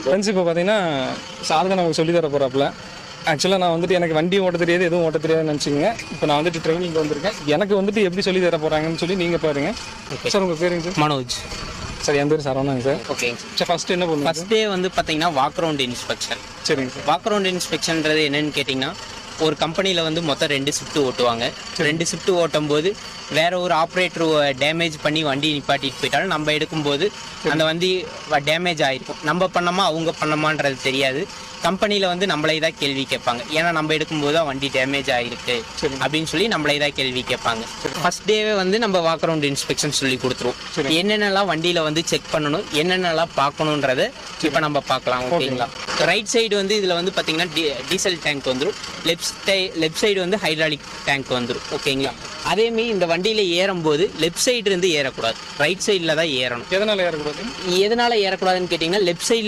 Friends இப்போ பார்த்தீங்கன்னா சாரதா நமக்கு சொல்லி தர போகிறாப்புல. ஆக்சுவலாக நான் வந்துட்டு எனக்கு வண்டி ஓட்ட தெரியாது, எதுவும் ஓட்ட தெரியாதுன்னு நினச்சிங்க. இப்போ நான் வந்துட்டு ட்ரைனிங் வந்திருக்கேன். எனக்கு வந்துட்டு எப்படி சொல்லி தர போகிறாங்கன்னு சொல்லி நீங்கள் பாருங்கள். சார் உங்கள் பேருங்க சார்? மனோஜ். சார் என் பேர் சரவணாங்க சார். ஓகேங்க சார் ஃபஸ்ட்டு என்ன பண்ணுங்க? ஃபர்ஸ்ட் டே வந்து பார்த்தீங்கன்னா வாக் அரவுண்ட் இன்ஸ்பெக்ஷன். சரிங்க சார். வாக் அரவுண்ட் இன்ஸ்பெக்ஷன்றது என்னன்னு கேட்டிங்கன்னா, ஒரு கம்பெனியில் வந்து மொத்தம் 2 ஷிஃப்ட்டு ஓட்டுவாங்க. 2 ஷிஃப்ட்டு ஓட்டும் போது வேற ஒரு ஆப்ரேட்டர் டேமேஜ் பண்ணி வண்டி நிப்பாட்டிட்டு போயிட்டாலும் நம்ம எடுக்கும்போது அந்த வண்டி டேமேஜ் ஆகிருக்கும். நம்ம பண்ணோமா அவங்க பண்ணோமான்றது தெரியாது. கம்பெனியில் வந்து நம்மளே தான் கேள்வி கேட்பாங்க. ஏன்னா நம்ம எடுக்கும்போது தான் வண்டி டேமேஜ் ஆகிருக்கு அப்படின்னு சொல்லி நம்மளே தான் கேள்வி கேட்பாங்க. ஃபர்ஸ்ட் டேவே வந்து நம்ம வாக் அரவுண்ட் இன்ஸ்பெக்ஷன் சொல்லி கொடுத்துருவோம். என்னென்னலாம் வண்டியில் வந்து செக் பண்ணணும், என்னென்னலாம் பார்க்கணுன்றதை இப்போ நம்ம பார்க்கலாம். ஓகேங்களா? ரைட் சைடு வந்து இதில் வந்து பார்த்தீங்கன்னா டீசல் டேங்க் வந்துடும். லெஃப்ட் சைடு வந்து ஹைட்ராலிக் டேங்க் வந்துடும். ஓகேங்களா? அதேமாரி இந்த வண்டியில் ஏறும்போது லெஃப்ட் சைடு இருந்து ஏறக்கூடாது, ரைட் சைடில் தான் ஏறணும். எதனால் ஏறக்கூடாது? எதனால் ஏறக்கூடாதுன்னு கேட்டிங்கன்னா, லெஃப்ட் சைடில்